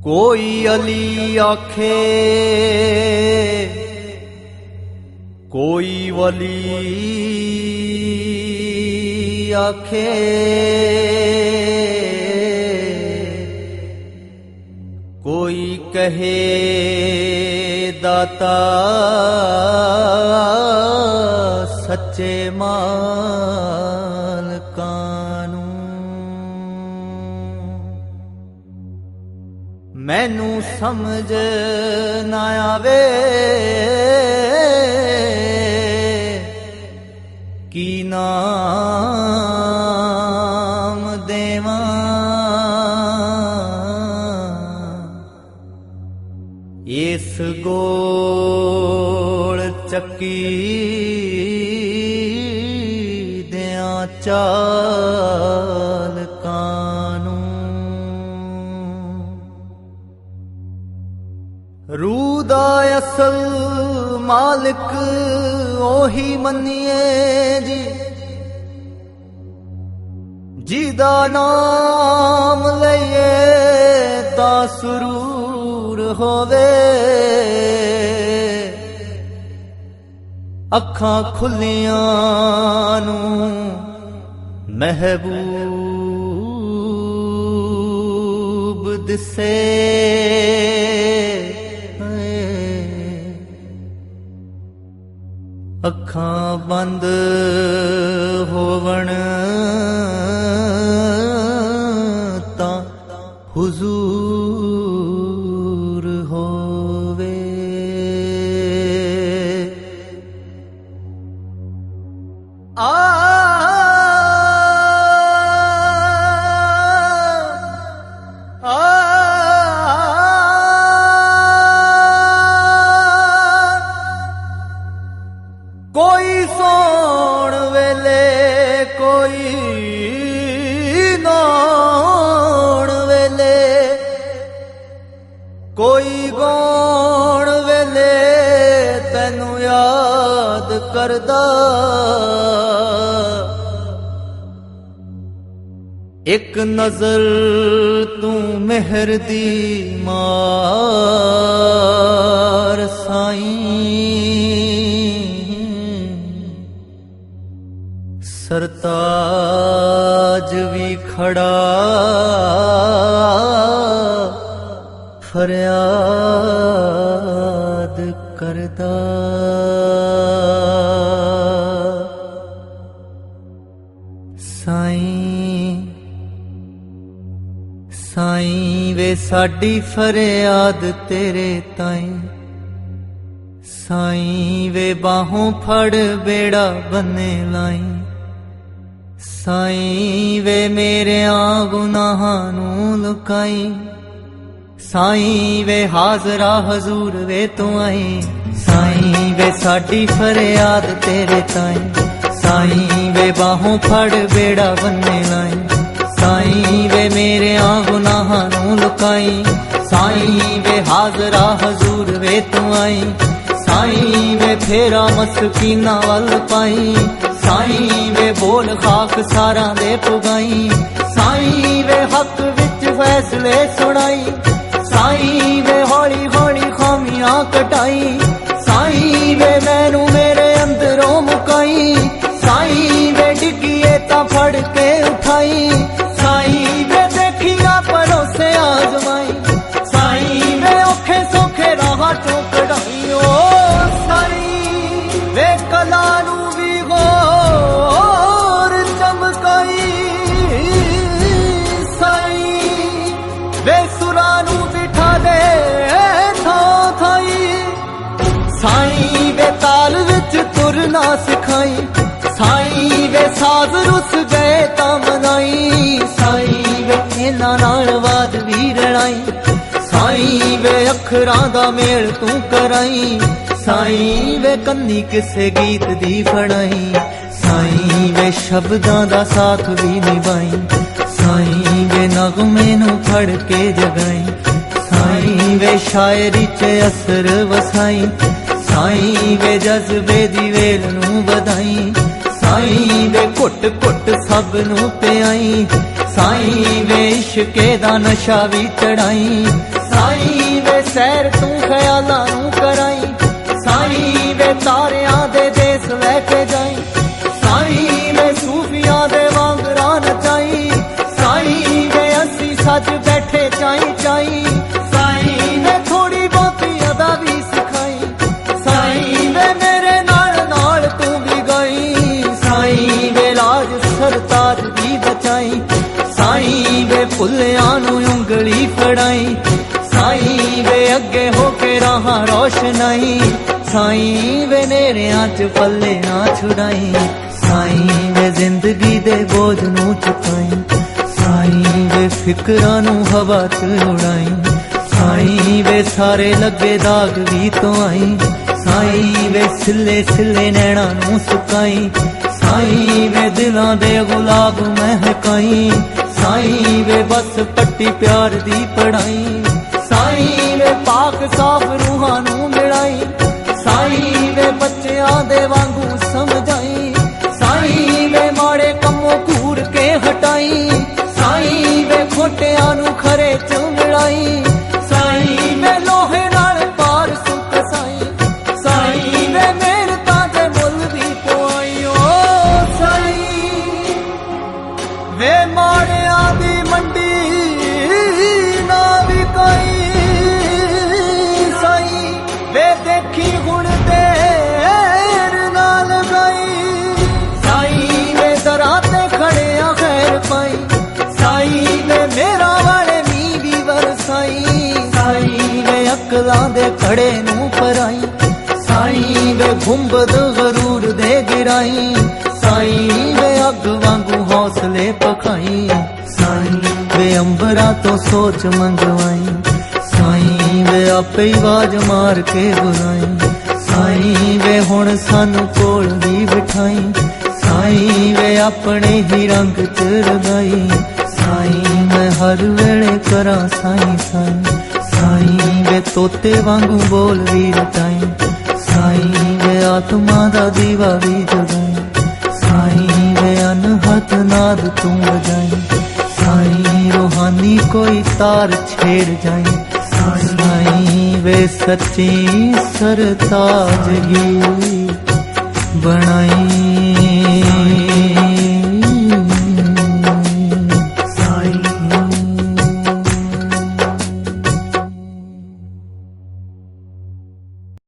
कोई अली आखे कोई वली आखे, कोई कहे दाता सच्चे मालकानू। मैनू समझ ना आवे की नाम देवां, इस गोल चक्की दियां चालकानू। रूह दा असल मालिक ओही मन्निए जी, जिदा नाम लइए तां सुरूर होवे। अखां खुलियां नू महबूब दिसे, अखां बंद होवण तां हुजूर होवे। कोई सोण वेले कोई नौण वेले, कोई गौण वेले तैनू याद करदा। एक नजर तू मेहर दी मार साईं, सरताज भी खड़ा फरियाद करदा। साईं साईं वे साडी फरियाद तेरे ताईं, साईं वे बाहों फड़ बेड़ा बन्ने लाई। साईं वे मेरे गुनाहां नू लुकाई, साईं वे हाजरा हजूर वे तू आई। साईं वे साडी फरियाद तेरे ताईं, साईं वे बाहों फड़ बेड़ा बन्ने लाई। साईं वे मेरे गुनाहां नू लुकाई, साईं वे हाजरा हजूर वे तू आई। साईं वे फेरा मस्कीना वल पाई, साईं वे बोल खाक सारा दे पुगाई। साईं वे हक विच फैसले सुनाई, साईं वे हौली हौली खामियां कटाई। साईं वे मैनू मेरे अंदरों मुकाई, साईं वे डिगिए तां फड़ के उठाई। साईं वे देखिया परोसे आजमाई, साईं वे औखे सौखे राह चों कढ़ाई। ओ साईं वे कला नू भी गौर चमकाई, साईं वे सुरां नू बिठा दे थां थाई। साईं वे अखरां दा मेल तू कराई, साईं वे कन्नी किसे गीत दी फड़ाई, साईं वे शब्दां दा साथ भी निभाई, साईं वे नगमे नू फड़ के जगाई, साईं वे शायरी च असर वसाई, साईं वे जज्बे दी वेल नू वधाई, साईं वे घुट घुट सब नू पियाई, साईं वे इश्के दा नशा भी चढ़ाई, साईं वे सैर तू ख्यालां नू कराई, साईं वे तारियां दे देस लैके जाई, साईं वे सूफियां दे वांगरा नचाई, साईं वे असी सज बैठे चाई चाई, साईं वे थोड़ी बहुती अदा भी सिखाई, साईं वे मेरे नाल नाल तू भी गई, साईं वे लाज सरताज भी बचाई, साईं वे भुल्लियां नू उंगली फड़ाई, साईं वे अगे होके राह रोशनाई, साईं वे नेरियां च पल्ले ना छुड़ाई, साईं वे जिंदगी दे बोझ नू चुकाई, साईं वे फिकरां नू हवा च उड़ाई, साईं वे सारे लगे दाग भी तो आई, साईं वे सिले सिले नैना नू सुकाई, साईं वे दिलां दे गुलाब महकाई, साईं वे बस पट्टी प्यार दी पढ़ाई, साईं वे पाक साफ रूहां नू मिलाई, साईं वे बच्चियां दे वांगू समझाई, साईं वे माड़े कम्मों घूर के हटाई, साईं वे खोटियां नू खरे च मिलाई, साईं वे लोहे नाल पार सुख साईं, साईं वे मेहनतां दे मुल भी पवाई, ओ साईं वे माड़ियां दी मंडी ना भी कोई, साईं वे देखी हुण देर ना लगाई, साईं वे दरां ते खड़े आ खैर पाई, साईं वे मेरा वाले नी भी वरसाई, साईं वे अकलां दे खड़े नू पराई, साईं वे गुंबद गरूर दे गिराई, साईं वे अग वांगू हौसले पखाई, साईं वे अंबरा तो सोच मंगवाई, साईं वे आपे ही आवाज मार के बुलाई, साईं वे हुण सानू कोल भी बिठाई, साईं वे अपने ही रंग च रंगाई, साईं मैं हर वेले करा साईं साईं, साईं वे तोते वांगू बोल भी रटाई, साईं वे आत्मा दा दीवा भी जगाई, साईं वे अनहद नाद तू बजाई, साईं रूहानी कोई तार छेड़ जाई, साईं वे सच्ची सरताजगी बनाई।